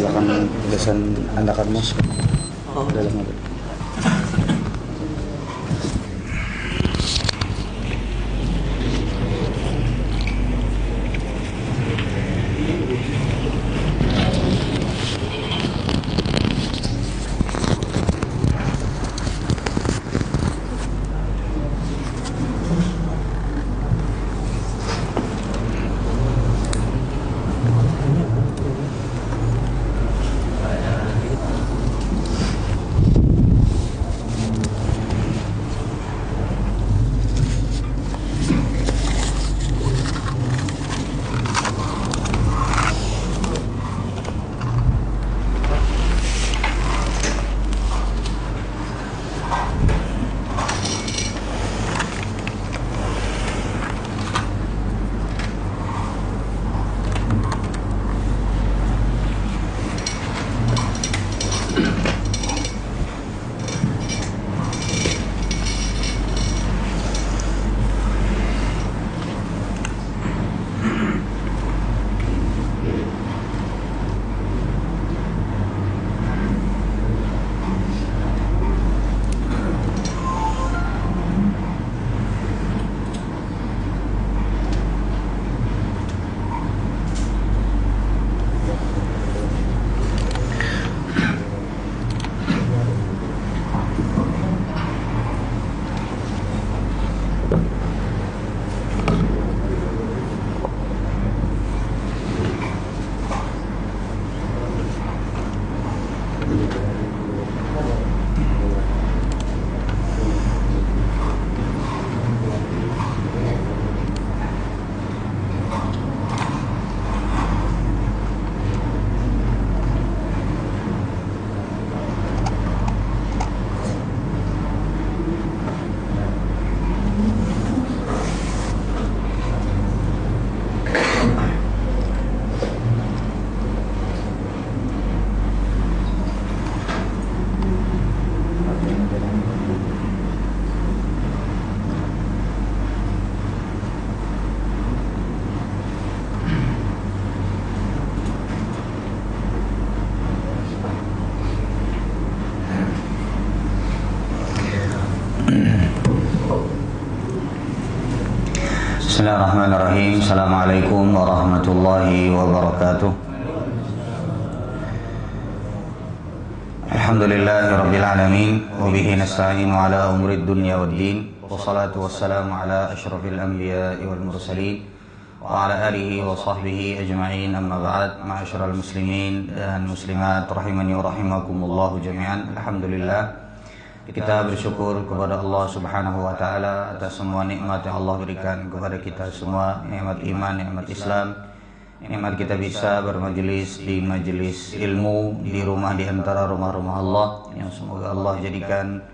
silakan tulisan Anda kan Mas. Dalam apa? Bismillahirrahmanirrahim. Assalamualaikum warahmatullahi wabarakatuh. Alhamdulillahirabbil alamin wa bihi nasta'inu ala umuri dunya waddin. Wassalatu wassalamu ala asyrafil anbiya'i wal mursalin wa ala alihi wa sahbihi ajma'in. Amma ba'd. Ma'asyiral muslimin dan muslimat rahimani wa rahimakumullah jami'an. Alhamdulillah, kita bersyukur kepada Allah Subhanahu wa taala atas semua nikmat yang Allah berikan kepada kita semua, nikmat iman, nikmat Islam, nikmat kita bisa bermajelis di majelis ilmu di rumah di antara rumah-rumah Allah, yang semoga Allah jadikan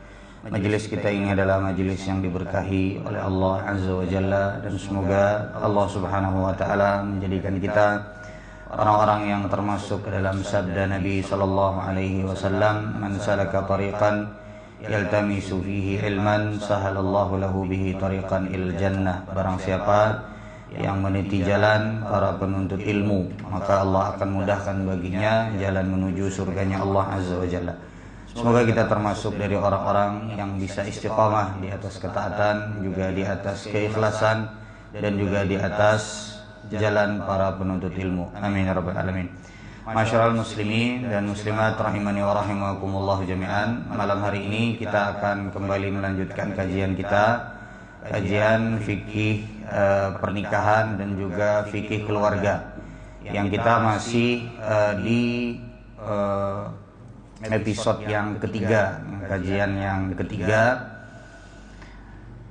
majelis kita ini adalah majelis yang diberkahi oleh Allah Azza wa Jalla, dan semoga Allah Subhanahu wa taala menjadikan kita orang-orang yang termasuk ke dalam sabda Nabi sallallahu alaihi wasallam, man salaka tariqan yaltamisu fihi ilman sahalallahu lahu bihi tariqan il jannah. Barang siapa yang meniti jalan para penuntut ilmu, maka Allah akan mudahkan baginya jalan menuju surganya Allah Azza wa Jalla. Semoga kita termasuk dari orang-orang yang bisa istiqamah di atas ketaatan, juga di atas keikhlasan, dan juga di atas jalan para penuntut ilmu. Amin ya rabbal alamin. Masyarul muslimin dan muslimat rahimani wa rahimakumullah jami'an. Malam hari ini kita akan kembali melanjutkan kajian kita, kajian fikih pernikahan dan juga fikih keluarga, yang kita masih di episode yang ketiga, kajian yang ketiga,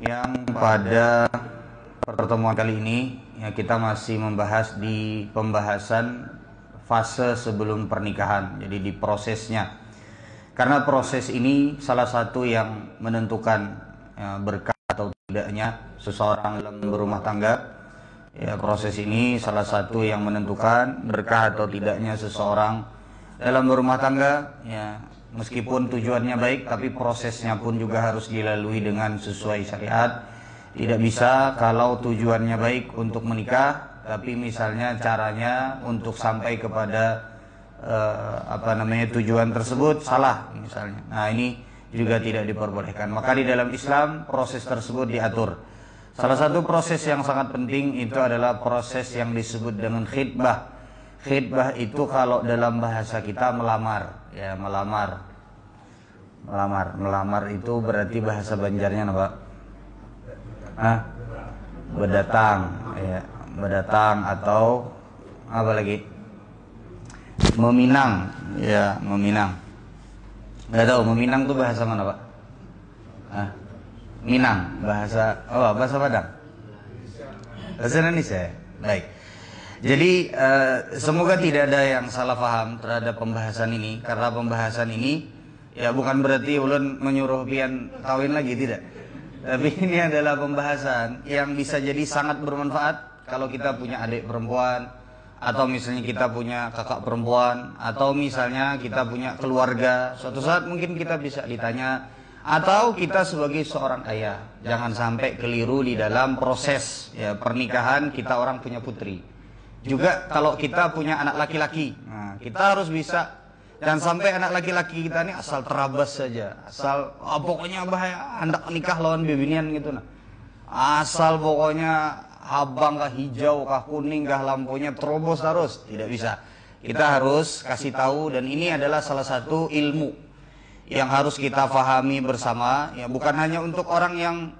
yang pada pertemuan kali ini ya, kita masih membahas di pembahasan fase sebelum pernikahan, jadi di prosesnya. Karena proses ini salah satu yang menentukan berkah atau tidaknya seseorang dalam berumah tangga. Ya, proses ini salah satu yang menentukan berkah atau tidaknya seseorang dalam berumah tangga. Ya, meskipun tujuannya baik, tapi prosesnya pun juga harus dilalui dengan sesuai syariat. Tidak bisa kalau tujuannya baik untuk menikah, tapi misalnya caranya untuk sampai kepada tujuan tersebut salah misalnya. Nah, ini juga tidak diperbolehkan. Maka di dalam Islam proses tersebut diatur. Salah satu proses yang sangat penting itu adalah proses yang disebut dengan khitbah. Khitbah itu kalau dalam bahasa kita melamar, ya melamar. Melamar itu berarti bahasa Banjarnya apa? Berdatang, ya, berdatang atau apa lagi? Meminang, ya, meminang. Nggak tahu meminang itu bahasa mana, Pak? Minang, bahasa Padang. Bahasa Indonesia. Ya? Baik. Jadi semoga tidak ada yang salah paham terhadap pembahasan ini, karena pembahasan ini ya bukan berarti ulun menyuruh pian kawin lagi, tidak. Tapi ini adalah pembahasan yang bisa jadi sangat bermanfaat kalau kita punya adik perempuan, atau misalnya kita punya kakak perempuan, atau misalnya kita punya keluarga. Suatu saat mungkin kita bisa ditanya, atau kita sebagai seorang ayah, jangan sampai keliru di dalam proses ya pernikahan kita orang punya putri. Juga kalau kita punya anak laki-laki, nah, kita harus bisa. Jangan sampai anak laki-laki kita ini asal terabas saja, asal pokoknya bahaya hendak nikah lawan bebinian gitu nah. Asal pokoknya abang kah hijau kah kuning kah lampunya terobos terus, tidak bisa. Kita harus kasih tahu, dan ini adalah salah satu ilmu yang harus kita fahami bersama, ya bukan hanya untuk orang yang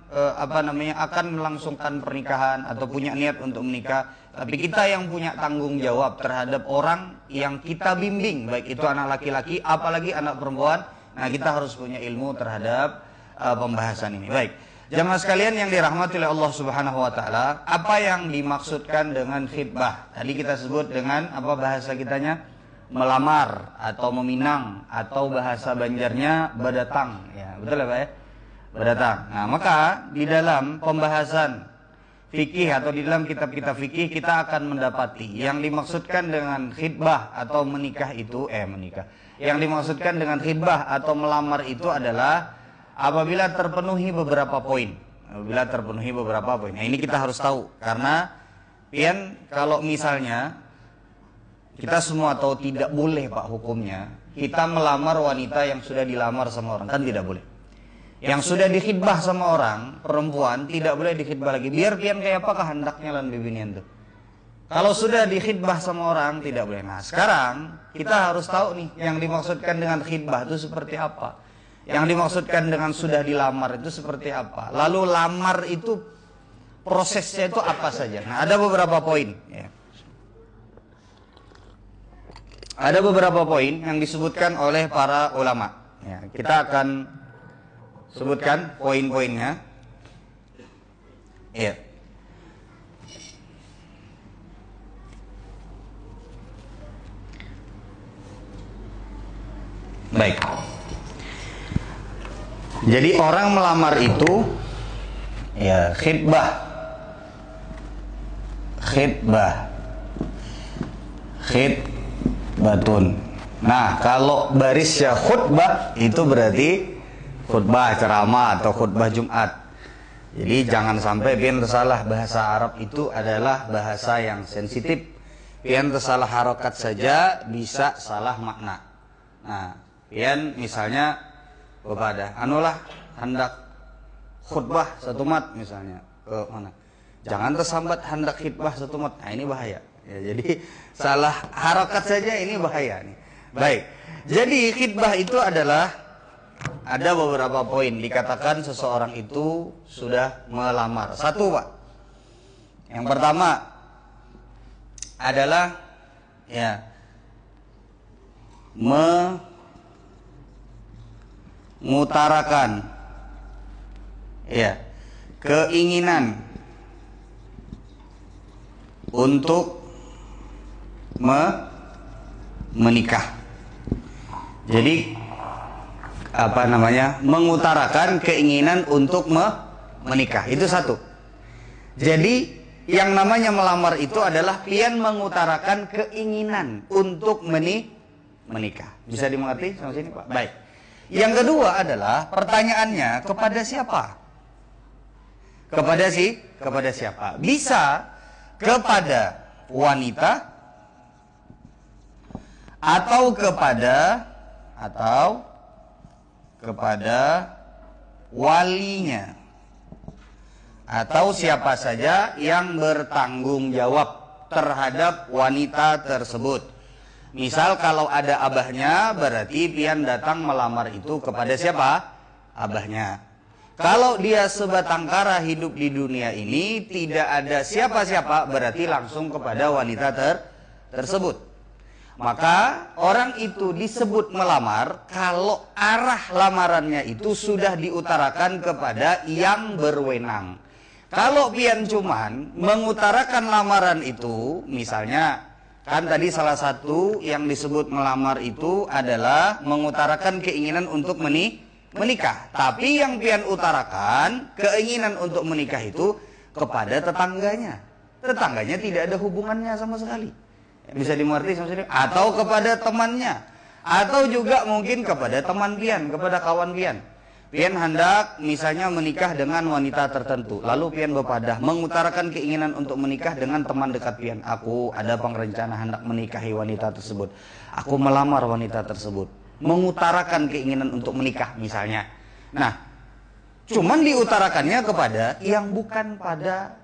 akan melangsungkan pernikahan atau punya niat untuk menikah, tapi kita yang punya tanggung jawab terhadap orang yang kita bimbing, baik itu anak laki-laki apalagi anak perempuan. Nah, kita harus punya ilmu terhadap pembahasan ini. Baik, jamaah sekalian yang dirahmati oleh Allah Subhanahu wa taala, apa yang dimaksudkan dengan khitbah? Tadi kita sebut dengan apa bahasa kitanya? Melamar atau meminang, atau bahasa Banjarnya berdatang, ya betul ya Pak ya, berdatang. Nah, maka di dalam pembahasan fikih atau di dalam kitab-kitab fikih kita akan mendapati yang dimaksudkan dengan khitbah atau menikah itu yang dimaksudkan dengan khitbah atau melamar itu adalah apabila terpenuhi beberapa poin. Nah, ini kita harus tahu, karena kalau misalnya kita semua tahu tidak boleh Pak hukumnya kita melamar wanita yang sudah dilamar sama orang, kan tidak boleh. Yang sudah dikhitbah sama orang perempuan tidak boleh dikhitbah lagi, biar pian kayak apakah hendaknya lan bibinian tuh. Kalau sudah dikhitbah sama orang tidak boleh. Nah, sekarang kita harus tahu nih yang dimaksudkan dengan khitbah itu seperti apa, yang dimaksudkan dengan sudah dilamar itu seperti apa, lalu lamar itu prosesnya itu apa saja. Nah, ada beberapa poin ya. Ada beberapa poin yang disebutkan oleh para ulama. Ya, kita akan sebutkan poin-poinnya. Ya. Baik. Jadi orang melamar itu ya khitbatun. Nah, kalau barisnya khutbah itu berarti khutbah ceramah atau khutbah Jumat. Jadi jangan sampai pian tersalah, bahasa Arab itu adalah bahasa yang sensitif. Pian tersalah harokat saja bisa salah makna. Nah, pian misalnya kepada anulah hendak khutbah satu mat misalnya ke mana. Jangan tersambat hendak khutbah satu mat. Nah, ini bahaya. Ya, jadi salah harokat saja ini bahaya nih. Baik. Jadi khitbah itu adalah ada beberapa poin dikatakan seseorang itu sudah melamar. Satu, Pak. Yang pertama adalah ya mengutarakan ya keinginan untuk menikah. Jadi mengutarakan keinginan untuk menikah. Itu satu. Jadi yang namanya melamar itu adalah pian mengutarakan keinginan untuk menikah. Bisa dimengerti sampai sini, Pak? Baik. Yang kedua adalah pertanyaannya kepada siapa? Kepada siapa? Bisa kepada wanita atau kepada walinya, atau siapa saja yang bertanggung jawab terhadap wanita tersebut. Misal kalau ada abahnya, berarti pian datang melamar itu kepada siapa? Abahnya. Kalau dia sebatang kara hidup di dunia ini, tidak ada siapa-siapa, berarti langsung kepada wanita tersebut. Maka orang itu disebut melamar kalau arah lamarannya itu sudah diutarakan kepada yang berwenang. Kalau pian cuman mengutarakan lamaran itu, misalnya kan tadi salah satu yang disebut melamar itu adalah mengutarakan keinginan untuk menikah. Tapi yang pian utarakan keinginan untuk menikah itu kepada tetangganya. Tetangganya tidak ada hubungannya sama sekali. Bisa dimengerti sama sekali. Atau kepada temannya. Atau juga mungkin kepada teman pian, kepada kawan pian. Pian hendak misalnya menikah dengan wanita tertentu, lalu pian bepadah mengutarakan keinginan untuk menikah dengan teman dekat pian. Aku ada pengerencana hendak menikahi wanita tersebut. Aku melamar wanita tersebut. Mengutarakan keinginan untuk menikah misalnya. Nah, cuman diutarakannya kepada yang bukan pada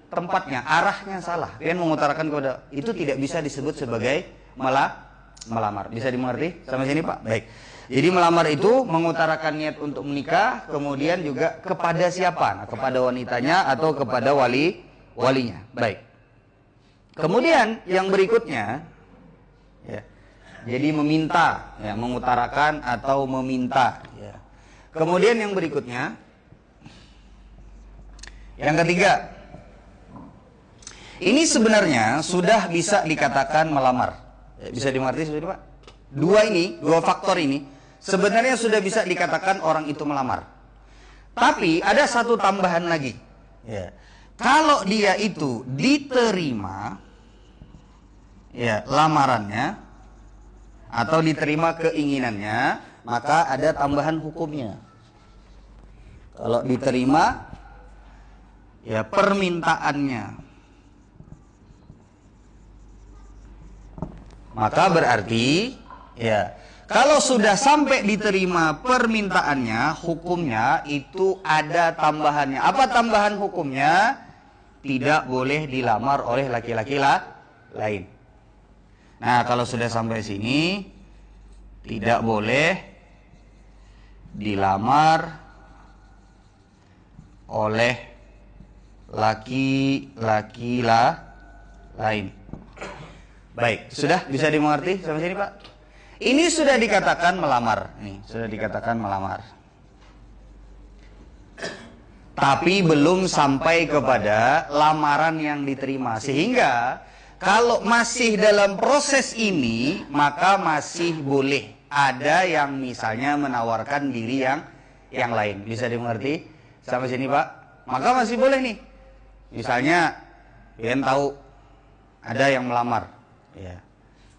tempatnya, arahnya salah. Pian mengutarakan kepada itu tidak bisa disebut sebagai melamar. Bisa dimengerti sampai sini, Pak? Baik. Jadi melamar itu mengutarakan niat untuk menikah, kemudian juga kepada siapa? Nah, kepada wanitanya atau kepada walinya. Baik. Kemudian yang berikutnya, ya, jadi meminta, ya, mengutarakan atau meminta. Ya. Kemudian yang berikutnya, yang ketiga, ini sebenarnya sudah bisa dikatakan melamar. Ya, bisa dimengerti seperti Pak? Dua faktor ini sebenarnya sudah bisa dikatakan orang itu melamar. Tapi ada satu tambahan lagi. Ya. Kalau dia itu diterima, ya, lamarannya atau diterima keinginannya, maka ada tambahan hukumnya. Kalau diterima, ya, permintaannya, maka berarti, ya, kalau sudah sampai diterima permintaannya, hukumnya itu ada tambahannya. Apa tambahan hukumnya? Tidak boleh dilamar oleh laki-laki lain. Nah, kalau sudah sampai sini, tidak boleh dilamar oleh laki-laki lain. Baik, sudah bisa dimengerti sampai sini, Pak? Ini sudah dikatakan melamar. Nih, sudah dikatakan melamar. Tapi belum sampai kepada lamaran yang diterima. Sehingga kalau masih dalam proses ini, maka masih boleh ada yang misalnya menawarkan diri yang lain. Bisa dimengerti sampai sini, Pak? Maka masih boleh nih. Misalnya pian tahu ada yang melamar, ya.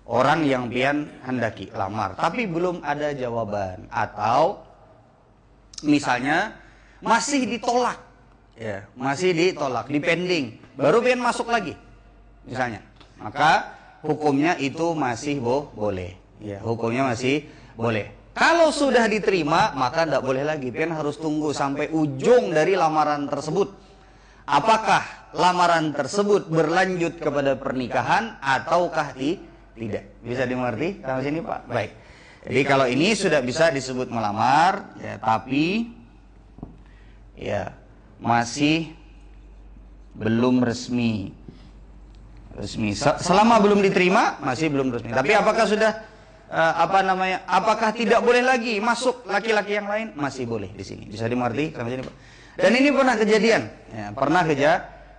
Orang yang pian hendaki lamar, tapi belum ada jawaban, atau misalnya masih ditolak, ya, masih ditolak, dipending, baru pian masuk lagi, misalnya, maka hukumnya itu masih boleh, ya, hukumnya masih boleh. Kalau sudah diterima, maka tidak boleh lagi, pian harus tunggu sampai ujung dari lamaran tersebut. Apakah lamaran tersebut berlanjut kepada pernikahan ataukah tidak? Bisa dimengerti sampai sini, Pak? Baik. Jadi kalau ini sudah bisa disebut melamar, ya, tapi ya masih belum resmi. Selama belum diterima masih belum resmi. Tapi apakah sudah apakah tidak boleh lagi masuk laki-laki yang lain? Masih boleh di sini. Bisa dimengerti sampai sini, Pak? Dan ini pernah kejadian, ya,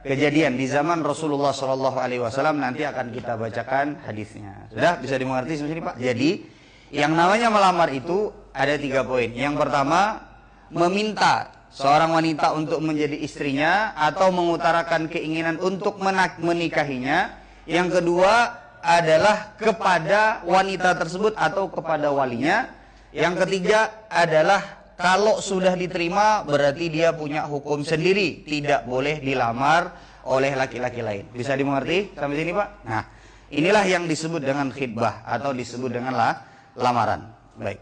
kejadian di zaman Rasulullah SAW. Nanti akan kita bacakan hadisnya. Sudah bisa dimengerti sampai sini, Pak? Jadi yang namanya melamar itu ada 3 poin. Yang pertama, meminta seorang wanita untuk menjadi istrinya atau mengutarakan keinginan untuk menikahinya. Yang kedua adalah kepada wanita tersebut atau kepada walinya. Yang ketiga adalah kalau sudah diterima berarti dia punya hukum sendiri, tidak boleh dilamar oleh laki-laki lain. Bisa dimengerti sampai sini, Pak? Nah, Inilah yang disebut dengan khitbah atau disebut dengan lamaran. Baik.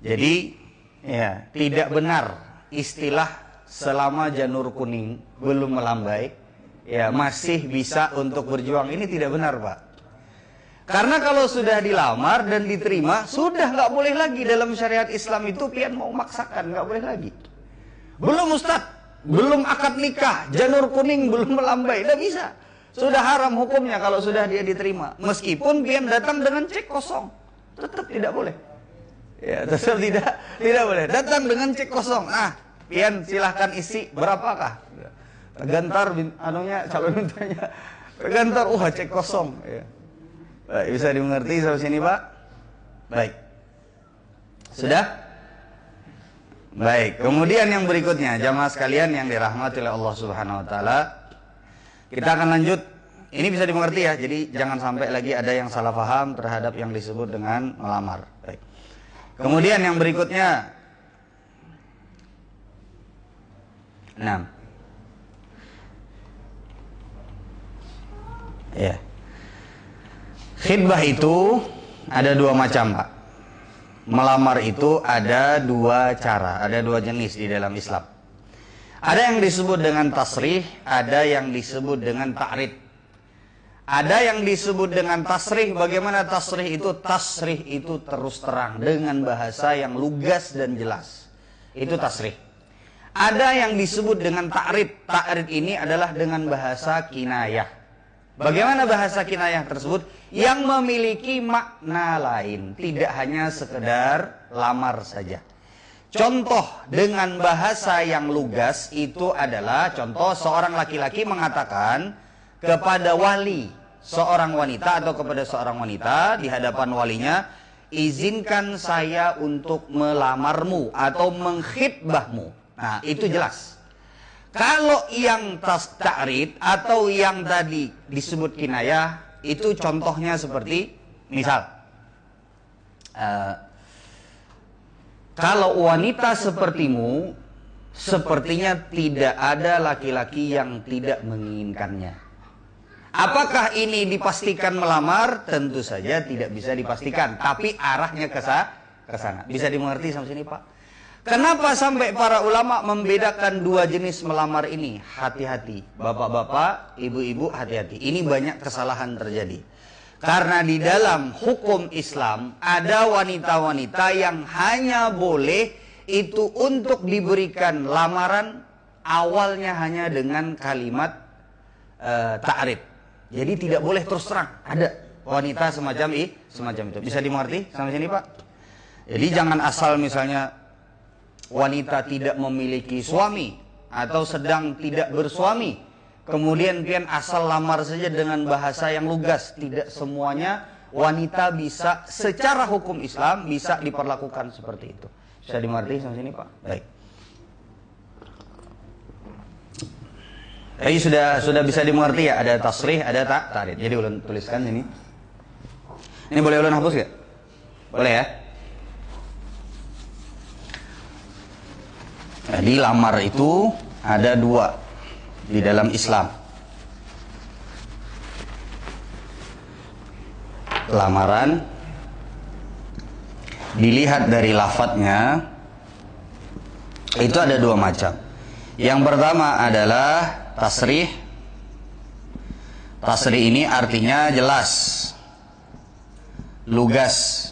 Jadi ya, tidak benar istilah selama janur kuning belum melambai ya masih bisa untuk berjuang. Ini tidak benar, Pak. Karena kalau sudah dilamar dan diterima, sudah nggak boleh lagi dalam syariat Islam itu pian mau maksakan, nggak boleh lagi. Belum Ustadz, belum akad nikah, janur kuning belum melambai, tidak bisa. Sudah haram hukumnya kalau sudah dia diterima. Meskipun pian datang dengan cek kosong, tetap tidak boleh. Ya, tetap tidak boleh. Datang dengan cek kosong. Ah, pian silahkan isi berapakah? Tergantar anunya calon mintanya. Tergantar, cek kosong. Ya. Baik, bisa dimengerti sampai sini, Pak? Baik. Sudah? Baik, kemudian yang berikutnya, jamaah sekalian yang dirahmati oleh Allah Subhanahu wa taala. Kita akan lanjut. Ini bisa dimengerti ya. Jadi jangan sampai lagi ada yang salah paham terhadap yang disebut dengan melamar. Baik. Kemudian yang berikutnya 6. Ya. Khitbah itu ada 2 macam, Pak. Melamar itu ada 2 cara, ada 2 jenis di dalam Islam. Ada yang disebut dengan tasrih, ada yang disebut dengan ta'rid. Ada yang disebut dengan tasrih. Bagaimana tasrih itu? Tasrih itu terus terang dengan bahasa yang lugas dan jelas. Itu tasrih. Ada yang disebut dengan ta'rid. Ta'rid ini adalah dengan bahasa kinayah. Bagaimana bahasa kinayah tersebut? Yang memiliki makna lain, tidak hanya sekedar lamar saja. Contoh dengan bahasa yang lugas itu adalah contoh seorang laki-laki mengatakan kepada wali seorang wanita atau kepada seorang wanita di hadapan walinya, izinkan saya untuk melamarmu atau mengkhitbahmu. Nah, itu jelas. Kalau yang ta'rid atau yang tadi disebut kinayah, itu contohnya seperti misal kalau wanita sepertimu sepertinya tidak ada laki-laki yang tidak menginginkannya. Apakah ini dipastikan melamar? Tentu saja tidak bisa dipastikan, tapi arahnya ke sana. Bisa dimengerti sampai sini, Pak? Kenapa sampai para ulama membedakan 2 jenis melamar ini? Hati-hati, bapak-bapak, ibu-ibu, hati-hati. Ini banyak kesalahan terjadi. Karena di dalam hukum Islam ada wanita-wanita yang hanya boleh itu untuk diberikan lamaran awalnya hanya dengan kalimat ta'rid. Jadi tidak boleh terus terang. Ada wanita semacam itu. Bisa dimengerti sampai sini, Pak? Jadi jangan asal misalnya wanita tidak memiliki suami atau sedang tidak bersuami, kemudian pian asal lamar saja dengan bahasa yang lugas. Tidak semuanya wanita bisa secara hukum Islam bisa diperlakukan seperti itu. Bisa dimengerti sampai sini, Pak? Baik. Jadi sudah bisa dimengerti ya, ada tasrih, ada ta'rid. Jadi ulun tuliskan sini. Ini boleh ulun hapus gak? Boleh ya? Jadi lamar itu ada 2 di dalam Islam. Lamaran dilihat dari lafadznya itu ada 2 macam. Yang pertama adalah tasrih. Tasrih ini artinya jelas, lugas,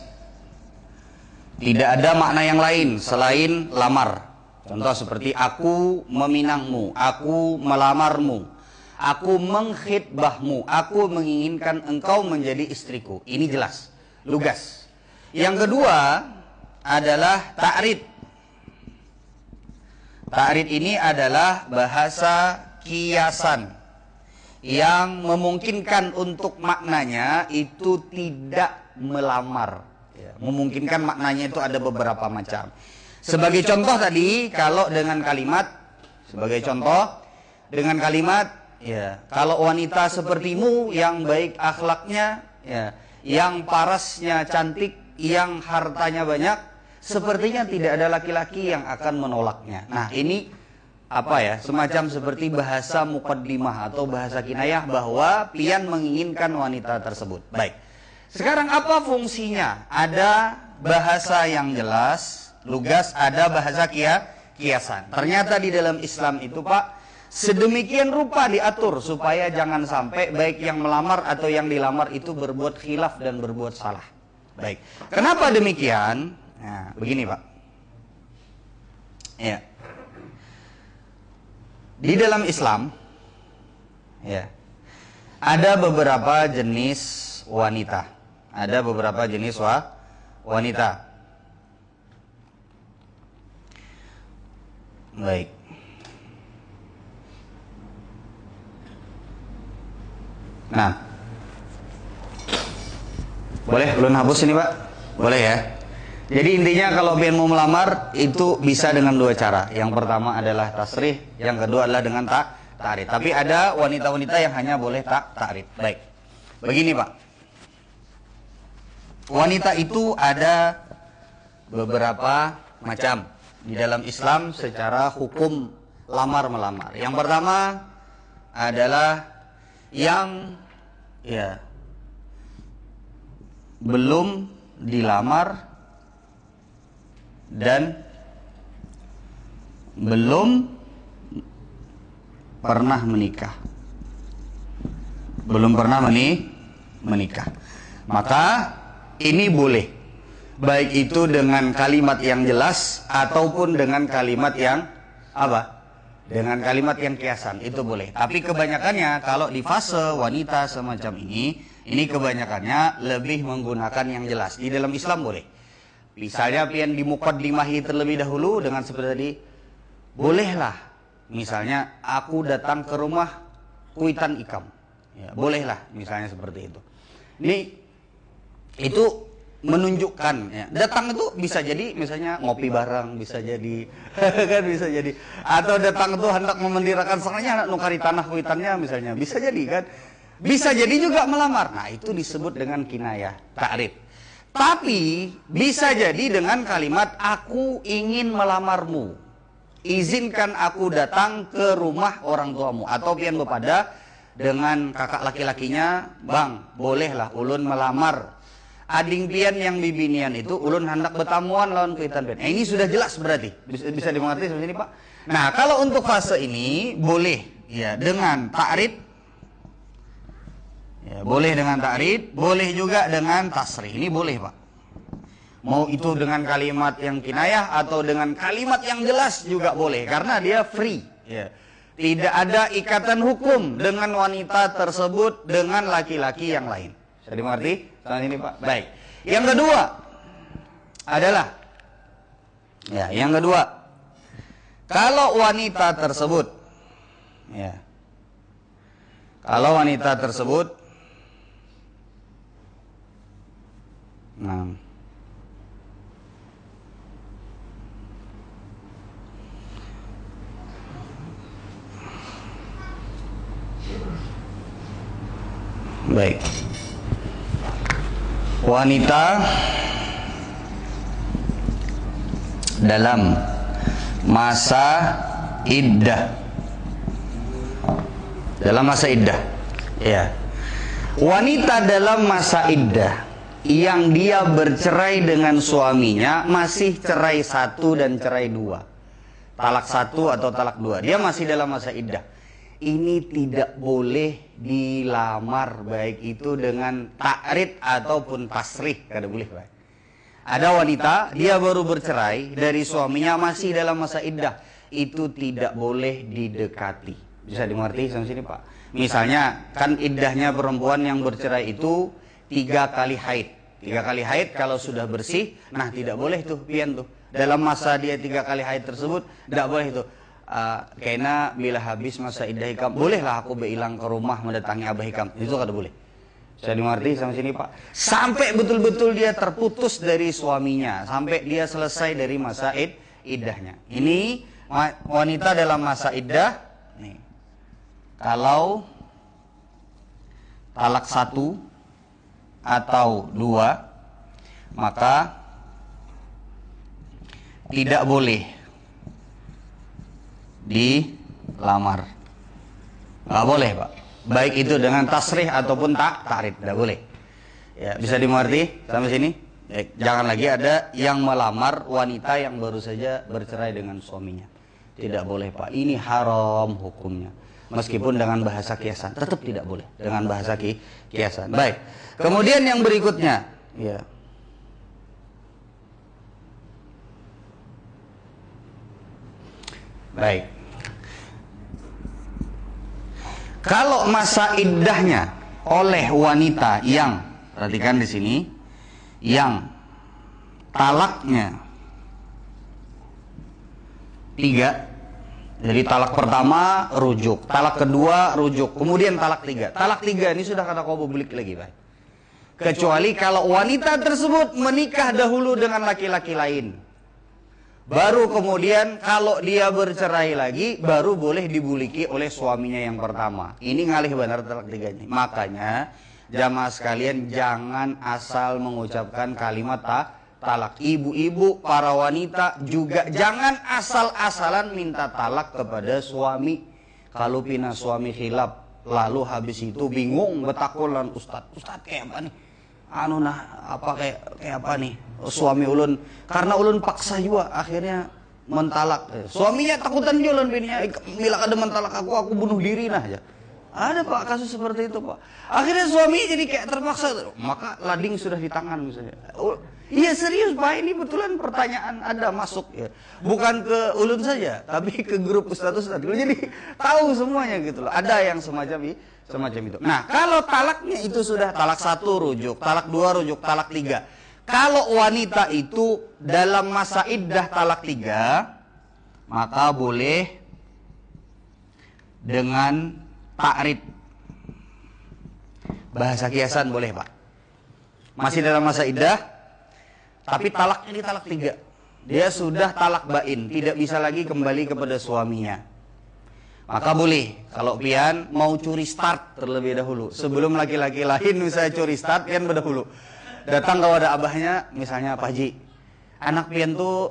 tidak ada makna yang lain selain lamar. Contoh seperti aku meminangmu, aku melamarmu, aku mengkhitbahmu, aku menginginkan engkau menjadi istriku. Ini jelas, lugas. Yang kedua adalah ta'rid. Ta'rid ini adalah bahasa kiasan yang memungkinkan untuk maknanya itu tidak melamar. Memungkinkan maknanya itu ada beberapa macam. Sebagai contoh tadi, kalau dengan kalimat, sebagai contoh dengan kalimat, ya, kalau wanita sepertimu yang baik akhlaknya, ya, yang parasnya cantik, yang hartanya banyak, sepertinya tidak ada laki-laki yang akan menolaknya. Nah, ini semacam seperti bahasa muqaddimah atau bahasa kinayah bahwa pian menginginkan wanita tersebut. Baik. Sekarang apa fungsinya? Ada bahasa yang jelas, lugas, ada bahasa kiasan. Ternyata di dalam Islam itu, Pak, sedemikian rupa diatur supaya jangan sampai baik yang melamar atau yang dilamar itu berbuat khilaf dan berbuat salah. Baik. Kenapa demikian? Nah, begini, Pak. Ya. Di dalam Islam, ya, ada beberapa jenis wanita. Ada beberapa jenis wanita. Baik. Nah, boleh ulun hapus ini, Pak? Boleh ya. Jadi intinya kalau pian mau melamar itu bisa dengan dua cara. Yang pertama adalah tasrih, yang kedua adalah dengan ta'rid. Tapi ada wanita-wanita yang hanya boleh ta'rid. Baik. Begini, Pak. Wanita itu ada beberapa macam di dalam Islam secara hukum lamar-melamar. Yang pertama adalah yang belum dilamar dan belum pernah menikah. Belum pernah menikah. Maka ini boleh, baik itu dengan kalimat yang jelas ataupun dengan kalimat yang dengan kalimat yang kiasan, itu boleh. Tapi kebanyakannya kalau di fase wanita semacam ini kebanyakannya lebih menggunakan yang jelas. Di dalam Islam boleh. Misalnya pian di muqaddimahi terlebih dahulu dengan seperti tadi, bolehlah. Misalnya aku datang ke rumah kuitan ikam, ya, bolehlah misalnya seperti itu. Ini itu menunjukkan, ya, datang itu bisa jadi misalnya ngopi bareng, bisa jadi kan bisa jadi, atau datang itu hendak memendirakan sananya anak nukari tanah kuitannya misalnya, bisa jadi kan, bisa jadi juga melamar. Nah itu disebut dengan kinayah ta'rid. Tapi bisa jadi dengan kalimat aku ingin melamarmu, izinkan aku datang ke rumah orang tuamu. Atau pian bepada dengan kakak laki-lakinya, bang bolehlah ulun melamar ading pian yang bibinian itu, ulun hendak bertamuan lawan kuitan pian. Ini sudah jelas berarti, bisa dimengerti seperti ini, Pak. Nah kalau untuk fase ini boleh ya dengan ta'rid, ya, boleh dengan ta'rid, boleh juga dengan tasrih. Ini boleh, Pak. Mau itu dengan kalimat yang kinayah atau dengan kalimat yang jelas juga boleh, karena dia free, ya. Tidak ada ikatan hukum dengan wanita tersebut dengan laki-laki yang lain. Bisa dimengerti? Sampai ini, Pak. Baik. Yang kedua adalah, ya, yang kedua, kalau wanita tersebut, ya, kalau wanita tersebut, nah, baik, wanita dalam masa iddah, ya, wanita dalam masa iddah yang dia bercerai dengan suaminya masih cerai 1 dan cerai 2, talak 1 atau talak 2, dia masih dalam masa iddah. Ini tidak boleh dilamar, baik itu dengan ta'rid ataupun tasrih, kada boleh, Pak. Ada wanita dia baru bercerai dari suaminya masih dalam masa iddah, itu tidak boleh didekati. Bisa dimengerti sampai sini, Pak? Misalnya kan iddahnya perempuan yang bercerai itu 3 kali haid. 3 kali haid kalau sudah bersih, nah tidak boleh tuh pian tuh. Dalam masa dia 3 kali haid tersebut tidak boleh tuh. Karena bila habis masa iddah hikam, bolehlah aku berilang ke rumah mendatangi abah hikam. Itu kada boleh. Saya dimengerti sampai sini, Pak? Sampai betul-betul dia terputus dari suaminya, sampai dia selesai dari masa iddahnya. Ini wanita dalam masa iddah nih. Kalau talak 1 atau 2, maka tidak boleh dilamar. Nggak boleh, Pak. Baik itu dengan tasrih ataupun ta'rid, tidak boleh. Ya, bisa dimengerti sampai sini? Jangan lagi ada yang melamar wanita yang baru saja bercerai dengan suaminya. Tidak boleh, Pak. Ini haram hukumnya. Meskipun dengan bahasa kiasan, tetap tidak boleh dengan bahasa kiasan. Baik. Kemudian yang berikutnya, ya. Baik. Kalau masa iddahnya oleh wanita yang, perhatikan di sini, yang talaknya 3, jadi talak pertama rujuk, talak kedua rujuk, kemudian talak 3. Talak 3 ini sudah kata publik lagi, Pak. Kecuali kalau wanita tersebut menikah dahulu dengan laki-laki lain. Baru kemudian kalau dia bercerai lagi, baru boleh dibuliki oleh suaminya yang pertama. Ini ngalih benar talak 3 ini. Makanya jamaah sekalian jangan asal mengucapkan kalimat talak. Ibu-ibu, para wanita juga jangan asal-asalan minta talak kepada suami. Kalau pina suami khilaf, lalu habis itu bingung betakulan Ustadz kayak apa nih? Kayak apa nih? Suami ulun, karena ulun paksa juga akhirnya mentalak. Suaminya takutan juga ulun bininya, bila kada mentalak aku bunuh diri nah aja. Ada, Pak, kasus seperti itu, Pak. Akhirnya suami jadi kayak terpaksa, maka lading sudah di tangan misalnya. Iya serius, Pak, ini betulan pertanyaan ada masuk ya. Bukan ke ulun saja, tapi ke grup ustadz-ustadz. Jadi tahu semuanya gitu loh. Ada yang semacam itu. Nah, kalau talaknya itu sudah talak 1 rujuk, talak 2 rujuk, talak 3. Kalau wanita itu dalam masa iddah talak 3, maka boleh dengan ta'rid. Bahasa kiasan boleh, Pak. Masih dalam masa iddah, tapi talaknya di talak 3. Dia sudah talak bain, tidak bisa lagi kembali kepada suaminya. Maka boleh, kalau pian mau curi start terlebih dahulu. Sebelum laki-laki lain misalnya curi start, pian berdahulu. Datang kepada abahnya, misalnya Pak Haji, anak pian tuh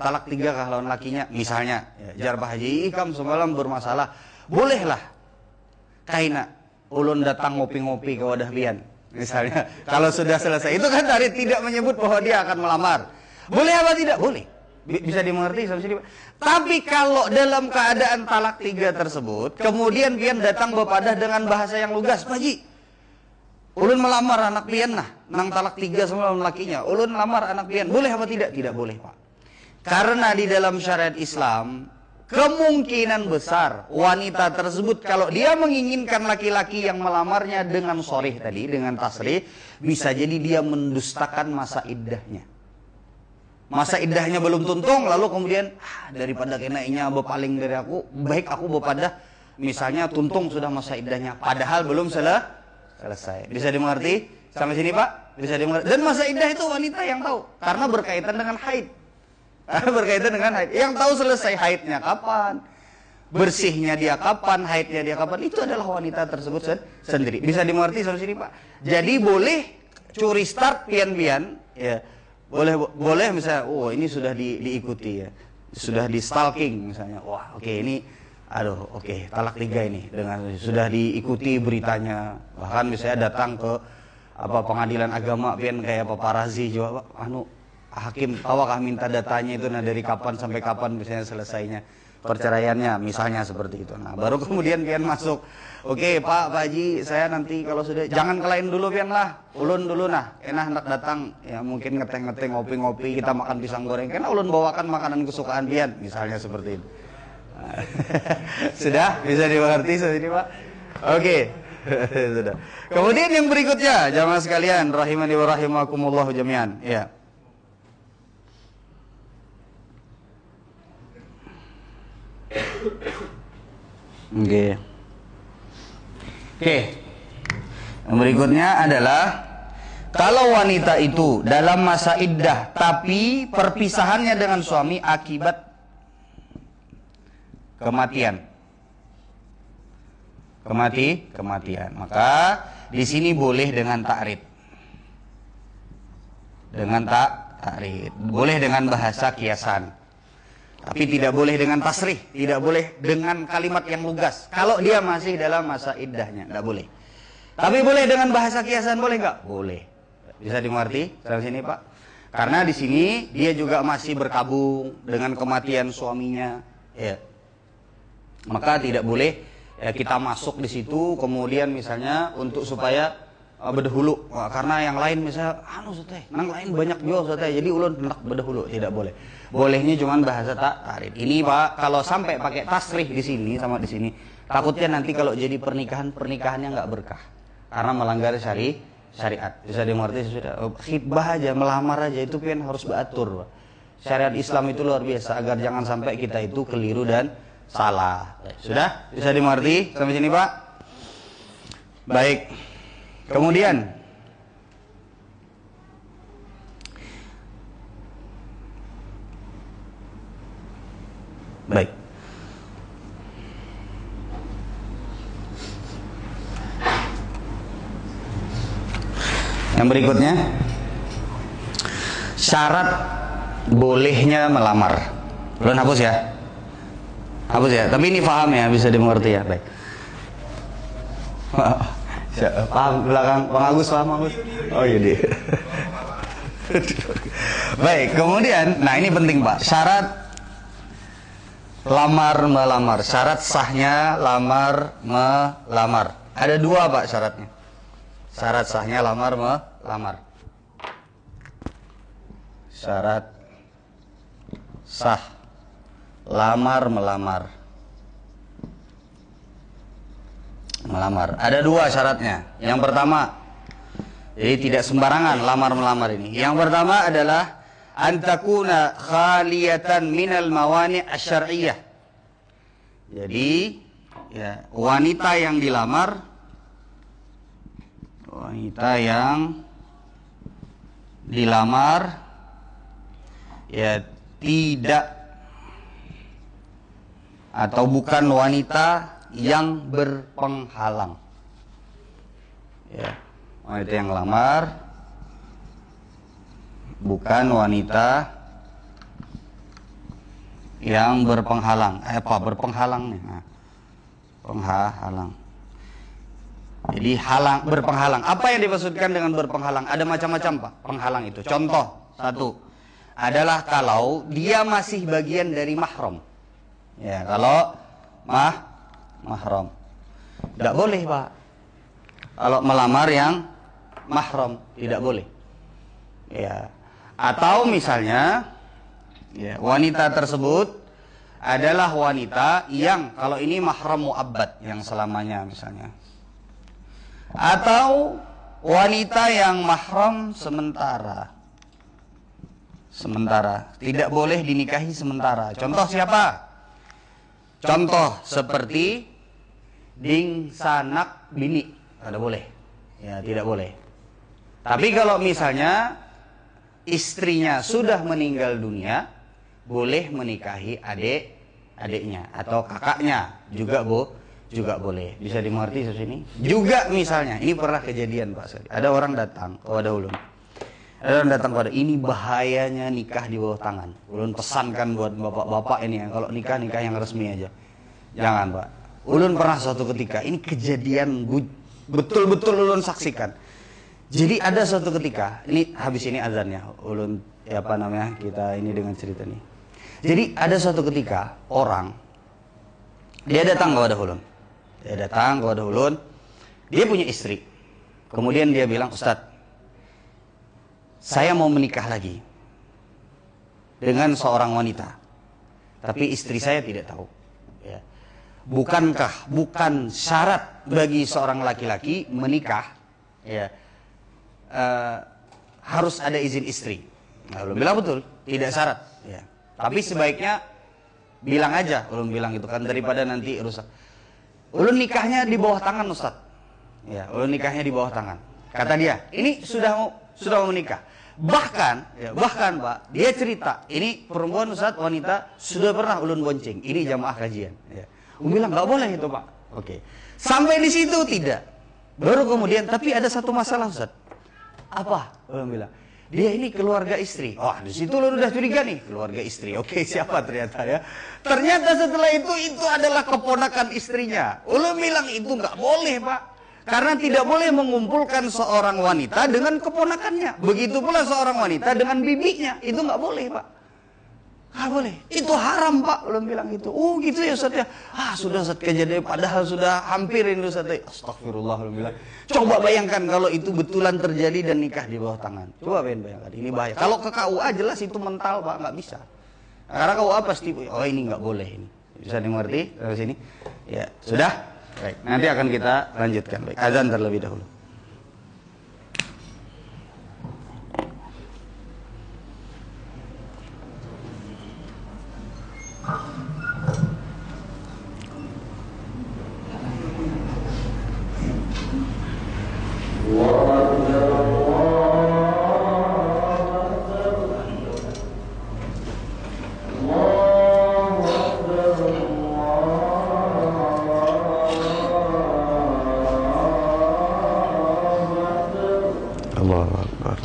talak 3 kah lawan lakinya, misalnya, ya, jar Pak Haji, ikam semalam bermasalah. Bolehlah, kaina ulun datang ngopi-ngopi ke wadah pian, misalnya. Kalau sudah selesai, itu kan tadi tidak menyebut bahwa dia akan melamar. Boleh apa tidak? Boleh. Bisa dimengerti sampai sini, Pak. Tapi kalau dalam keadaan talak 3 tersebut, kemudian pian datang bepadah dengan bahasa yang lugas, Pak Haji, ulun melamar anak pian nang talak 3 sama lakinya. Ulun melamar anak pian. Boleh apa tidak? Tidak boleh, Pak. Karena di dalam syariat Islam, kemungkinan besar wanita tersebut kalau dia menginginkan laki-laki yang melamarnya dengan sorih tadi, dengan tasrih, bisa jadi dia mendustakan masa iddahnya. Masa iddahnya belum tuntung, lalu kemudian daripada kenainya bepaling dari aku, baik aku bepadah misalnya tuntung sudah masa iddahnya, padahal belum selesai. Bisa dimengerti sampai sini, Pak? Bisa dimengerti. Dan masa iddah itu wanita yang tahu, karena berkaitan dengan haid. Berkaitan dengan haid. Yang tahu selesai haidnya kapan, bersihnya dia kapan, haidnya dia kapan, itu adalah wanita tersebut sendiri. Bisa dimengerti sampai sini, Pak? Jadi boleh curi start pian-pian, ya. Boleh misalnya, ini sudah diikuti ya, sudah di stalking misalnya, ini, talak 3 ini dengan sudah diikuti beritanya, bahkan misalnya datang ke pengadilan agama pian kayak paparazi juga, hakim tawakah minta datanya itu dari kapan sampai kapan misalnya selesainya perceraiannya, misalnya seperti itu. Nah, baru kemudian pian masuk. Oke, Pak Haji, saya nanti kalau sudah jangan ke lain dulu pian lah. Ulun dulu hendak datang ya, mungkin ngeteng-ngeteng ngopi-ngopi, kita makan pisang goreng. Karena ulun bawakan makanan kesukaan pian, misalnya seperti itu. Nah, sudah bisa dimengerti seperti ini, Pak? Oke. Sudah. Kemudian yang berikutnya, jamaah sekalian, rahimani wa rahimakumullah jami'an. Ya. Oke. Yang berikutnya adalah kalau wanita itu dalam masa iddah tapi perpisahannya dengan suami akibat kematian. Maka di sini boleh dengan ta'rid. Boleh dengan bahasa kiasan. Tapi tidak boleh dengan tasrih, tidak boleh dengan kalimat yang lugas. Kalau dia masih dalam masa iddahnya, tidak boleh. Tapi boleh dengan bahasa kiasan, boleh nggak? Boleh. Bisa dimengerti sampai sini, Pak? Karena di sini dia juga masih berkabung dengan kematian suaminya, ya. Maka tidak boleh ya, kita masuk di situ kemudian misalnya untuk supaya berdahulu. Karena yang lain misalnya nang lain banyak juga jadi ulun hendak berdahulu, tidak boleh. Bolehnya cuma bahasa takrib. Ini Pak, kalau sampai pakai tasrih di sini sama di sini, takutnya nanti kalau jadi pernikahannya nggak berkah karena melanggar syariat. Bisa dimengerti sudah. Khitbah aja, melamar aja itu kan harus beratur, Pak. Syariat Islam itu luar biasa agar jangan sampai kita itu keliru dan salah. Sudah? Bisa dimengerti sampai sini, Pak? Baik. Kemudian baik. Yang berikutnya, syarat bolehnya melamar. Belum hapus ya? Hapus ya, tapi ini paham ya, bisa dimengerti ya. Baik. Paham belakang Bang Agus, paham Agus? Oh iya deh. Baik, kemudian, nah ini penting Pak, syarat lamar melamar, syarat sahnya lamar melamar. Ada dua Pak syaratnya. Syarat sahnya lamar melamar. Syarat sah lamar melamar. Melamar. Ada dua syaratnya. Yang pertama, jadi tidak sembarangan lamar melamar ini. Yang pertama adalah antakuna khaliyatan minal mawani' asyariyah. Jadi ya, wanita yang dilamar, ya tidak atau bukan wanita yang berpenghalang. Ya, wanita yang lamar bukan wanita yang berpenghalang. Berpenghalang nih? Nah, penghalang. Jadi berpenghalang. Apa yang dimaksudkan dengan berpenghalang? Ada macam-macam Pak penghalang itu. Contoh satu adalah kalau dia masih bagian dari mahram. Ya, kalau mahram. Tidak boleh Pak. Kalau melamar yang mahram tidak boleh. Ya. Atau misalnya ya, wanita tersebut adalah wanita yang kalau ini mahram mu'abbad yang selamanya misalnya. Atau wanita yang mahram sementara. Tidak boleh dinikahi sementara. Contoh siapa? Contoh seperti ding sanak bini, tidak boleh. Ya, tidak boleh. Tapi kalau misalnya istrinya sudah meninggal dunia, boleh menikahi adiknya atau kakaknya juga boleh. Bisa dimengerti sini? Juga misalnya, ini pernah kejadian Pak. Ada orang datang kepada ulun. Ini bahayanya nikah di bawah tangan. Ulun pesankan buat bapak-bapak ini ya, kalau nikah yang resmi aja. Jangan Pak. Ulun pernah suatu ketika, ini kejadian betul-betul ulun saksikan. Jadi ada suatu ketika, ini habis ini azannya, ulun kita ini dengan cerita ini. Jadi ada suatu ketika orang dia datang kepada ulun. Dia punya istri. Kemudian dia bilang, "Ustadz, saya mau menikah lagi dengan seorang wanita, tapi istri saya tidak tahu. Ya. Bukan syarat bagi seorang laki-laki menikah, ya, harus ada izin istri?" Nah, ulun bilang betul, tidak syarat. Ya. Tapi sebaiknya bilang aja, ulun bilang gitu kan, daripada nanti rusak. Ulun nikahnya di bawah tangan Ustadz. Ya, ulun nikahnya di bawah tangan. Kata dia, ini sudah mau menikah. Bahkan Pak, dia cerita, ini perempuan Ustadz, wanita, sudah pernah ulun bonceng. Ini jamaah kajian. Ya. Ulun bilang, nggak boleh itu Pak. Oke. Sampai di situ tidak. Baru kemudian, tapi ada satu masalah Ustadz. Apa? Ulun bilang, dia ini keluarga istri. Oh, di situ lo udah curiga nih, keluarga istri. Oke, siapa ternyata ya? Ternyata setelah itu adalah keponakan istrinya. Ulun bilang itu nggak boleh, Pak. Karena tidak boleh mengumpulkan seorang wanita dengan keponakannya. Begitu pula seorang wanita dengan bibinya. Itu nggak boleh, Pak. Nggak boleh. Itu haram, Pak. Ulun bilang itu. Oh gitu ya Ustaz ya. Sudah Ustaz kejadian. Padahal sudah hampir ini Ustaz. Astagfirullah. Ulun bilang. Coba bayangkan kalau itu betulan terjadi dan nikah di bawah tangan. Coba bayangkan. Ini bahaya. Kalau ke KUA jelas itu mental, Pak. Nggak bisa. Karena KUA pasti. Oh ini nggak boleh ini. Bisa dimengerti dari sini? Ya sudah. Baik. Nanti akan kita lanjutkan. Baik. Azan terlebih dahulu. Allahu Akbar.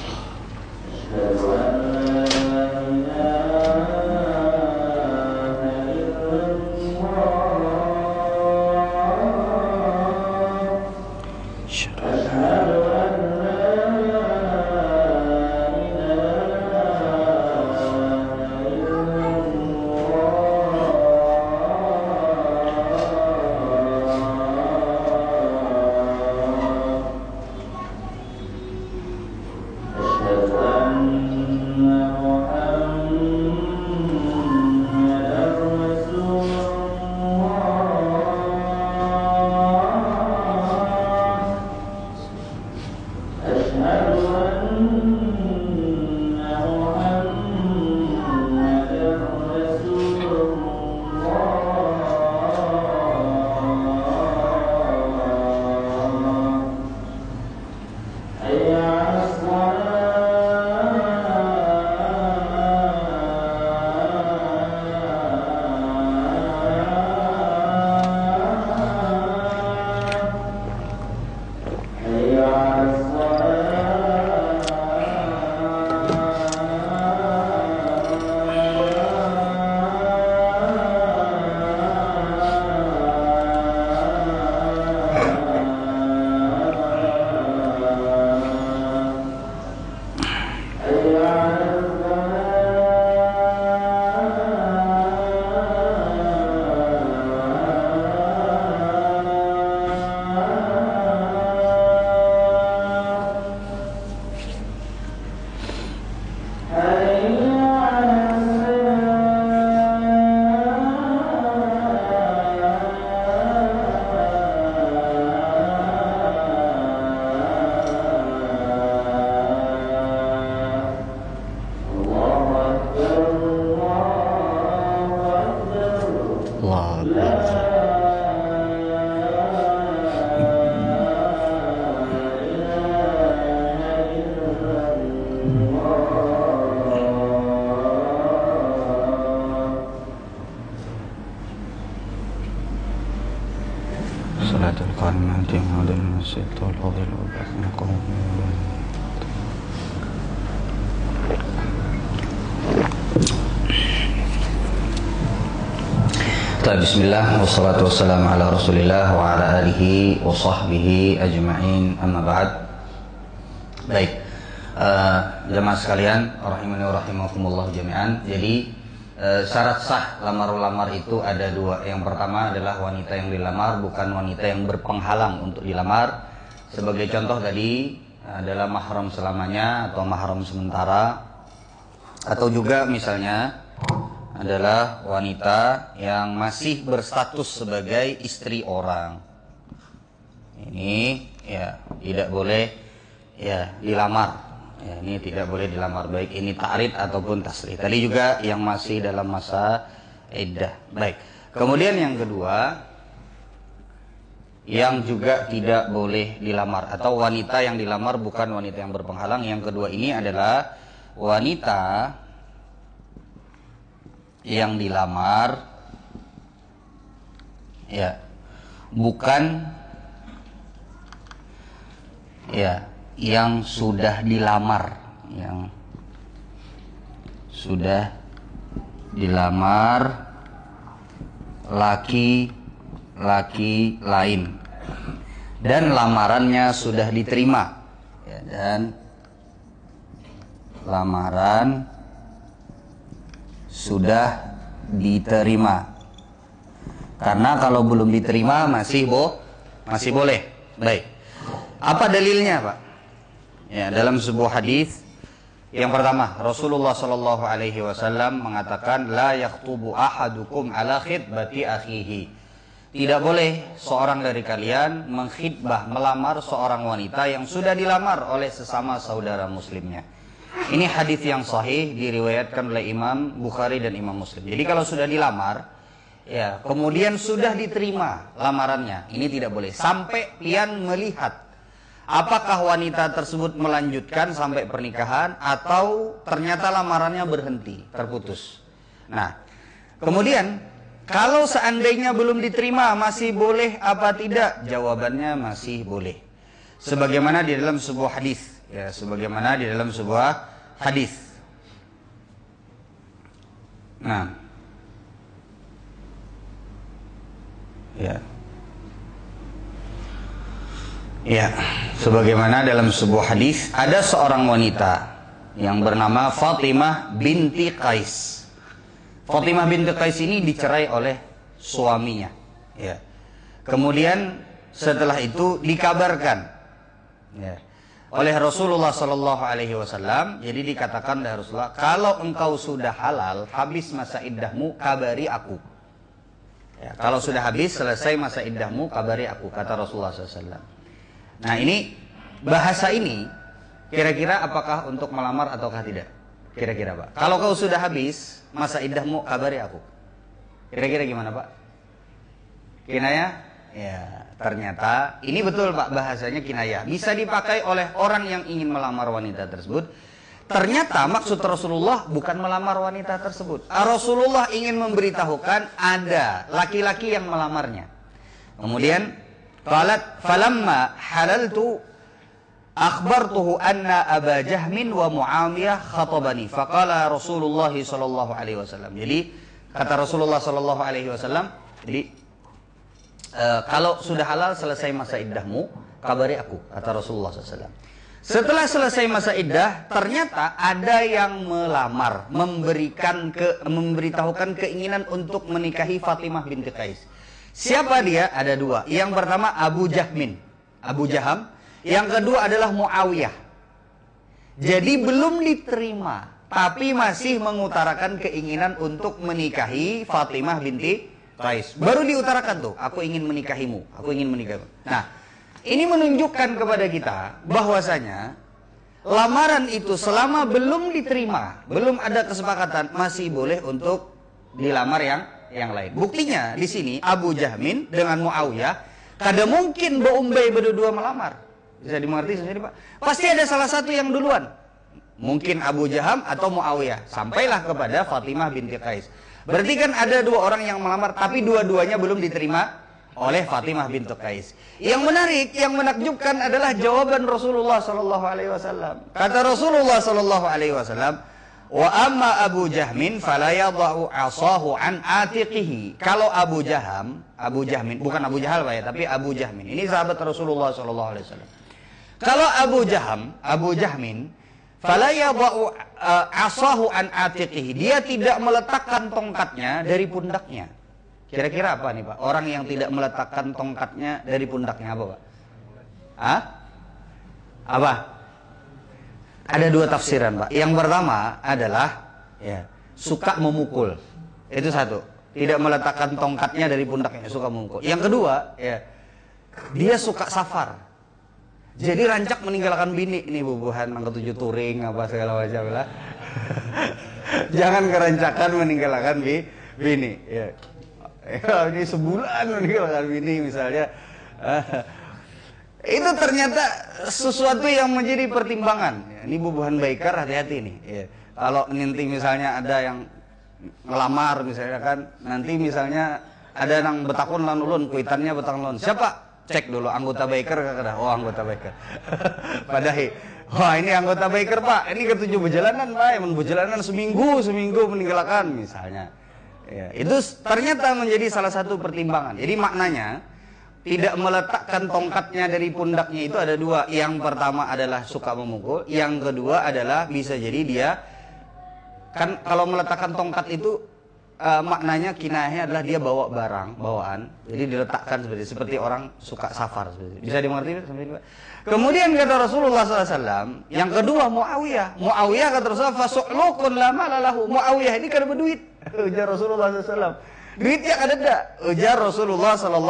Salatul qanat yang ada di masjid al-fadil wa barakatuh. Bismillah wassalatu wassalamu ala Rasulillah wa ala alihi wa sahbihi ajma'in, amma ba'd. Baik, jemaah sekalian rahimani wa rahimakumullah jami'an. Jadi syarat sah lamar-lamar itu ada dua. Yang pertama adalah wanita yang dilamar bukan wanita yang berpenghalang untuk dilamar. Sebagai contoh tadi adalah mahram selamanya atau mahram sementara, atau juga misalnya adalah wanita yang masih berstatus sebagai istri orang. Ini ya tidak boleh ya dilamar. Ya, ini tidak boleh dilamar, baik ini ta'rid ataupun tasrih. Tadi juga yang masih dalam masa iddah. Baik. Kemudian yang kedua, yang juga tidak boleh dilamar atau wanita yang dilamar bukan wanita yang berpenghalang. Yang kedua ini adalah wanita yang dilamar ya bukan ya yang sudah dilamar. yang sudah dilamar laki-laki lain dan lamarannya sudah diterima, ya, dan lamaran sudah diterima. Karena kalau belum diterima masih boleh. Baik. Apa dalilnya, Pak? Ya, dalam sebuah hadis yang pertama, Rasulullah Shallallahu Alaihi Wasallam mengatakan, la yakhtubu ahadukum ala khitbati akhihi. Tidak boleh seorang dari kalian mengkhitbah, melamar seorang wanita yang sudah dilamar oleh sesama saudara muslimnya. Ini hadis yang sahih, diriwayatkan oleh Imam Bukhari dan Imam Muslim. Jadi kalau sudah dilamar, ya, kemudian sudah diterima lamarannya, ini tidak boleh sampai pian melihat apakah wanita tersebut melanjutkan sampai pernikahan atau ternyata lamarannya berhenti, terputus. Nah, kemudian kalau seandainya belum diterima, masih boleh apa tidak? Jawabannya masih boleh. Sebagaimana di dalam sebuah hadis, ya, sebagaimana di dalam sebuah hadis. Nah, ya, sebagaimana dalam sebuah hadis, ada seorang wanita yang bernama Fatimah binti Qais. Fatimah binti Qais ini dicerai oleh suaminya. Ya. Kemudian setelah itu dikabarkan, ya, oleh Rasulullah Sallallahu Alaihi Wasallam. Jadi dikatakan oleh Rasulullah, kalau engkau sudah halal, habis masa iddahmu, kabari aku. Ya, kalau sudah habis, selesai masa iddahmu, kabari aku, kata Rasulullah SAW. Nah, ini bahasa ini kira-kira apakah untuk melamar ataukah tidak? Kira-kira, Pak. Kalau kau sudah habis masa iddahmu, kabari aku. Kira-kira gimana, Pak? Kinayah? Ya, ternyata ini betul, Pak, bahasanya kinayah. Bisa dipakai oleh orang yang ingin melamar wanita tersebut. Ternyata maksud Rasulullah bukan melamar wanita tersebut. Rasulullah ingin memberitahukan ada laki-laki yang melamarnya. Kemudian qalat falamma halaltu akhbartuhu anna Aba Jahmin wa Muawiyah khatabani. Faqala Rasulullah sallallahu alaihi wasallam. Jadi kata Rasulullah sallallahu alaihi wasallam, jadi kalau sudah halal selesai masa iddahmu, kabari aku, kata Rasulullah sallallahu alaihi wasallam. Setelah selesai masa iddah, ternyata ada yang melamar, memberitahukan keinginan untuk menikahi Fatimah binti Qais. Siapa dia? Ada dua. Yang pertama Abu Jahmin, Abu Jaham. Yang kedua adalah Muawiyah. Jadi belum diterima, tapi masih mengutarakan keinginan untuk menikahi Fatimah binti Qais. Baru diutarakan tuh, aku ingin menikahimu, aku ingin menikahimu. Nah, ini menunjukkan kepada kita bahwasanya lamaran itu selama belum diterima, belum ada kesepakatan, masih boleh untuk dilamar yang lain. Buktinya di sini Abu Jahmin dengan Muawiyah, kada mungkin Umbai berdua melamar. Bisa dimengerti sendiri, Pak. Pasti ada salah satu yang duluan. Mungkin Abu Jaham atau Muawiyah. Sampailah kepada Fatimah binti Qais. Berarti kan ada dua orang yang melamar, tapi dua-duanya belum diterima oleh Fatimah binti Qais. Yang menarik, yang menakjubkan adalah jawaban Rasulullah sallallahu alaihi wasallam. Kata Rasulullah sallallahu alaihi wasallam, "Wa amma Abu Jahmin fala yadha'u 'asahu an atiqihi." Kalau Abu Jahmin, bukan Abu Jahal, Pak, ya, tapi Abu Jahmin. Ini sahabat Rasulullah sallallahu alaihi wasallam. Kalau Abu Jahmin, fala yadha'u 'asahu an atiqihi. Dia tidak meletakkan tongkatnya dari pundaknya. Kira-kira apa nih, Pak? Orang yang tidak meletakkan tongkatnya dari pundaknya apa, Pak? Hah? Apa? Ada dua tafsiran, Pak. Yang pertama adalah ya, suka memukul. Itu satu. Tidak meletakkan tongkatnya dari pundaknya, suka memukul. Yang kedua, ya, dia suka safar. Jadi rancak meninggalkan bini. Ini bubuhan angka 7 touring apa segala macam lah. Jangan kerancakan meninggalkan bini, ya. Ini sebulan meninggalkan bini misalnya. Itu ternyata sesuatu yang menjadi pertimbangan. Ini bubuhan baikar, hati-hati nih. Ya. Kalau nanti misalnya ada yang ngelamar misalnya kan, nanti misalnya ada yang betakun lan ulun, kuitannya betakun lan. Siapa? cek dulu anggota biker kata, oh anggota biker. Padahal, wah ini anggota biker Pak, ini ketujuh perjalanan Pak, yang perjalanan seminggu meninggalkan misalnya. Ya, itu ternyata menjadi salah satu pertimbangan. Jadi maknanya tidak meletakkan tongkatnya dari pundaknya itu ada dua. Yang pertama adalah suka memukul, yang kedua adalah bisa jadi dia kan kalau meletakkan tongkat itu maknanya kinayahnya adalah dia bawa barang bawaan, jadi diletakkan seperti orang suka safar seperti itu. Bisa dimengerti? Kemudian kata Rasulullah SAW, yang kedua Muawiyah kata Rasulullah, fasu'lukun lama lalahu. Muawiyah ini kan berduit. Ujar Rasulullah SAW, duitnya ada tak? Ujar Rasulullah SAW.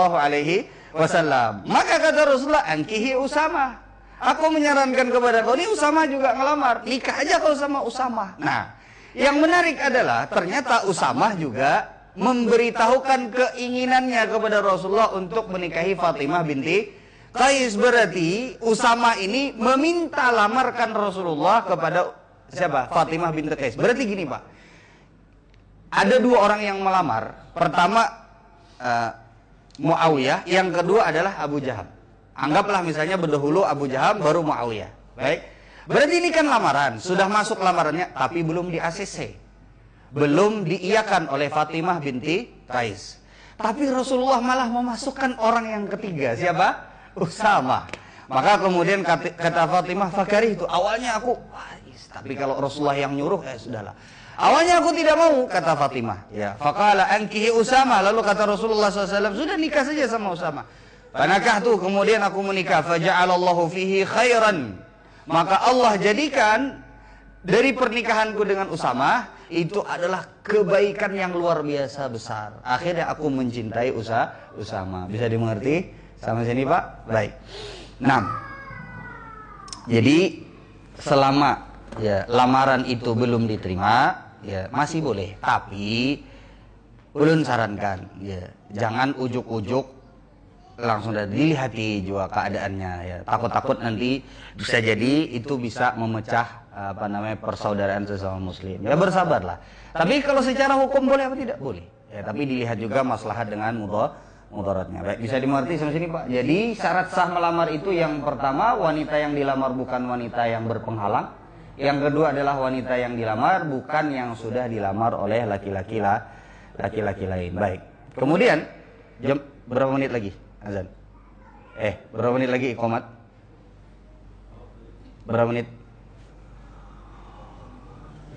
Maka kata Rasulullah, ankihi Usama. Aku menyarankan kepada kau, ini Usama juga ngelamar, nikah aja kau sama Usama. Nah, yang menarik adalah ternyata Usamah juga memberitahukan keinginannya kepada Rasulullah untuk menikahi Fatimah binti Qais. Berarti Usamah ini meminta lamarkan Rasulullah kepada siapa? Fatimah binti Qais. Berarti gini Pak, ada dua orang yang melamar. Pertama Muawiyah, yang kedua adalah Abu Jaham. Anggaplah misalnya berdahulu Abu Jaham baru Muawiyah. Baik. Berarti ini kan lamaran, sudah masuk lamarannya, tapi belum di ACC, belum diiyakan oleh Fatimah binti Qais. Tapi Rasulullah malah memasukkan orang yang ketiga, siapa? Usama. Maka kemudian kata Fatimah, fakari itu awalnya aku, tapi kalau Rasulullah yang nyuruh, sudahlah. Awalnya aku tidak mau, kata Fatimah. Ya, faqala ankihi Usama. Lalu kata Rasulullah SAW, sudah nikah saja sama Usama. Panakah tuh, kemudian aku menikah. Faja'alallahu fihi khairan. Maka Allah jadikan dari pernikahanku dengan Usama itu adalah kebaikan yang luar biasa besar. Akhirnya aku mencintai Usama. Bisa dimengerti? Sama sini Pak? Baik. 6. Jadi selama ya lamaran itu belum diterima, ya masih boleh. Tapi ulun sarankan, ya jangan ujuk-ujuk langsung dilihati juga keadaannya, ya takut-takut nanti bisa jadi itu bisa memecah persaudaraan sesama muslim. Ya bersabarlah. Tapi kalau secara hukum boleh apa tidak? Boleh. Ya tapi dilihat juga maslahat dengan mudaratnya. Baik, bisa dimengerti sampai sini Pak. Jadi syarat sah melamar itu yang pertama wanita yang dilamar bukan wanita yang berpenghalang. Yang kedua adalah wanita yang dilamar bukan yang sudah dilamar oleh laki-laki lain. Baik. Kemudian jam berapa menit lagi? Azan. Berapa menit lagi iqamat? Berapa menit?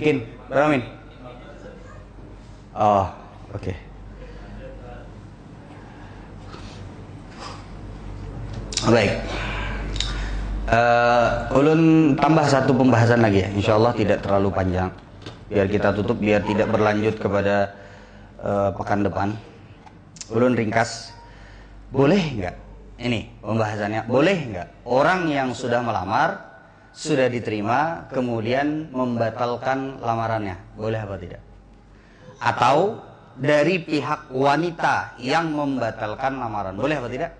Kin, berapa menit? Oh, oke. Baik. Ulun tambah satu pembahasan lagi ya. Insyaallah tidak terlalu panjang. Biar kita tutup, biar tidak berlanjut kepada pekan depan. Ulun ringkas. Boleh nggak? Ini pembahasannya. Boleh nggak orang yang sudah melamar, sudah diterima, kemudian membatalkan lamarannya? Boleh apa tidak? Atau dari pihak wanita yang membatalkan lamaran, boleh apa tidak?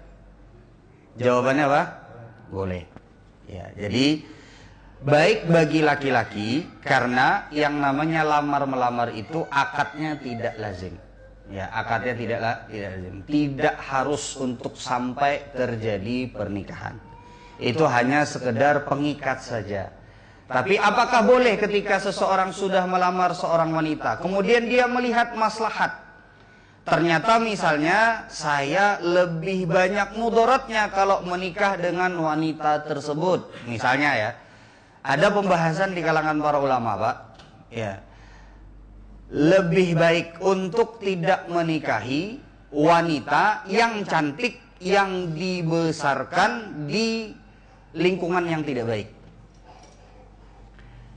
Jawabannya apa? Boleh. Ya, jadi baik bagi laki-laki karena yang namanya lamar-melamar itu akadnya tidak lazim. Ya, akadnya tidak lazim. Tidak harus untuk sampai terjadi pernikahan. Itu hanya sekedar pengikat saja. Tapi apakah boleh ketika seseorang sudah melamar seorang wanita, kemudian dia melihat maslahat? Ternyata misalnya saya lebih banyak mudaratnya kalau menikah dengan wanita tersebut. Misalnya ya, ada pembahasan di kalangan para ulama Pak. Ya. Lebih baik untuk tidak menikahi wanita yang cantik yang dibesarkan di lingkungan yang tidak baik.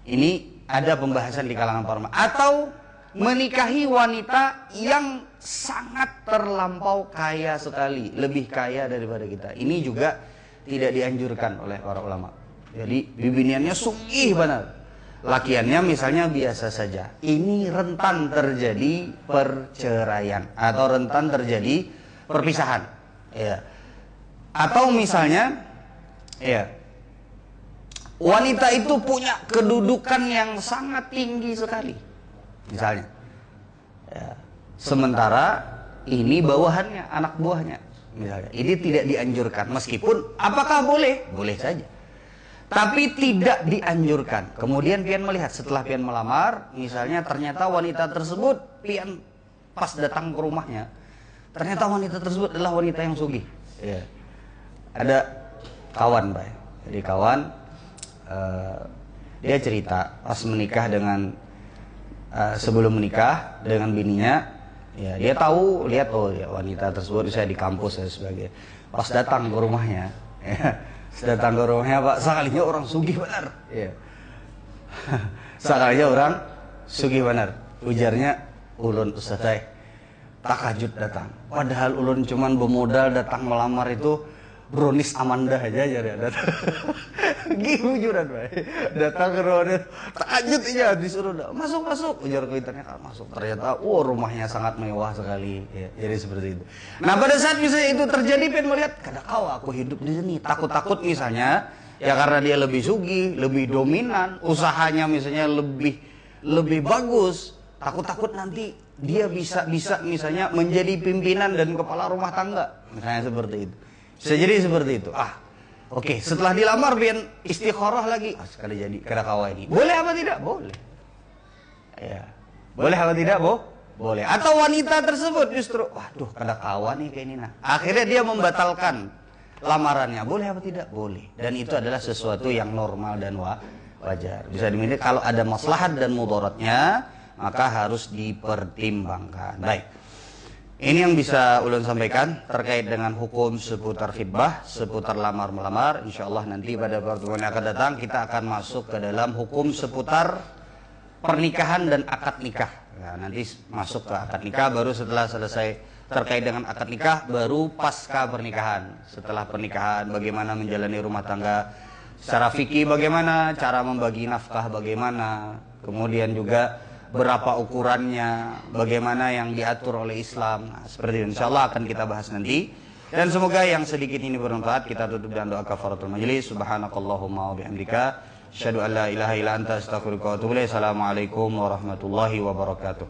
Ini ada pembahasan di kalangan para ulama. Atau menikahi wanita yang sangat terlampau kaya sekali, lebih kaya daripada kita. Ini juga tidak dianjurkan oleh para ulama. Jadi bibiniannya sugih benar. Lakiannya misalnya biasa saja. Ini rentan terjadi perceraian atau rentan terjadi perpisahan. Ya. Atau misalnya, ya, wanita itu punya kedudukan yang sangat tinggi sekali. Misalnya, ya. Sementara ini bawahannya, anak buahnya. misalnya. Ini tidak dianjurkan, meskipun apakah boleh? Boleh saja. Tapi tidak dianjurkan. Kemudian pian melihat setelah pian melamar, misalnya ternyata wanita tersebut pian pas datang ke rumahnya, ternyata wanita tersebut adalah wanita yang sugih. Ya. Ada kawan, Pak. Jadi kawan dia cerita pas menikah dengan sebelum menikah dengan bininya, ya dia tahu, lihat ya, wanita tersebut saya di kampus dan sebagainya. Pas datang ke rumahnya, ya, datang ke rumahnya, Pak, sekalinya orang sugih benar. Ya. Sekalinya orang sugih benar. Ujarnya, ulun Ustaz takajud datang. Padahal ulun cuman bermodal datang melamar itu brownies Amanda aja datang. Gijuran, Pak. Datang ke rumahnya, takajud aja disuruh masuk. Ujar ke internet, masuk. Ternyata rumahnya sangat mewah sekali. Ya, jadi seperti itu. Nah, pada saat misalnya itu terjadi, pengen melihat, kada kau aku hidup di sini. Takut-takut misalnya, ya karena dia lebih sugih, lebih dominan, usahanya misalnya lebih bagus. Takut-takut nanti dia bisa misalnya menjadi pimpinan dan kepala rumah tangga. Misalnya seperti itu. Bisa jadi seperti itu. Oke, setelah dilamar pian istikharah lagi. Sekali jadi kada kawa ini. Boleh apa tidak? Boleh. Ya. Boleh apa tidak, Boleh. Atau wanita tersebut justru, waduh, kada kawa nih kayak ini nah. Akhirnya dia membatalkan lamarannya. Boleh apa tidak? Boleh. Dan itu adalah sesuatu yang normal dan wajar. Bisa dimiliki kalau ada maslahat dan mudaratnya, maka harus dipertimbangkan. Baik. Ini yang bisa ulun sampaikan terkait dengan hukum seputar khitbah, seputar lamar-melamar. Insyaallah nanti pada pertemuan yang akan datang kita akan masuk ke dalam hukum seputar pernikahan dan akad nikah. Nah, nanti masuk ke akad nikah, baru setelah selesai terkait dengan akad nikah, baru pasca pernikahan. Setelah pernikahan, bagaimana menjalani rumah tangga secara fikih, bagaimana cara membagi nafkah, bagaimana, kemudian juga berapa ukurannya, bagaimana yang diatur oleh Islam. Nah, seperti itu insyaallah akan kita bahas nanti. Dan semoga yang sedikit ini bermanfaat. Kita tutup dengan doa kafaratul majelis. Subhanakallahumma wa bihamdika asyhadu an la ilaha illa anta astaghfiruka wa atubu ilaik. Assalamualaikum warahmatullahi wabarakatuh.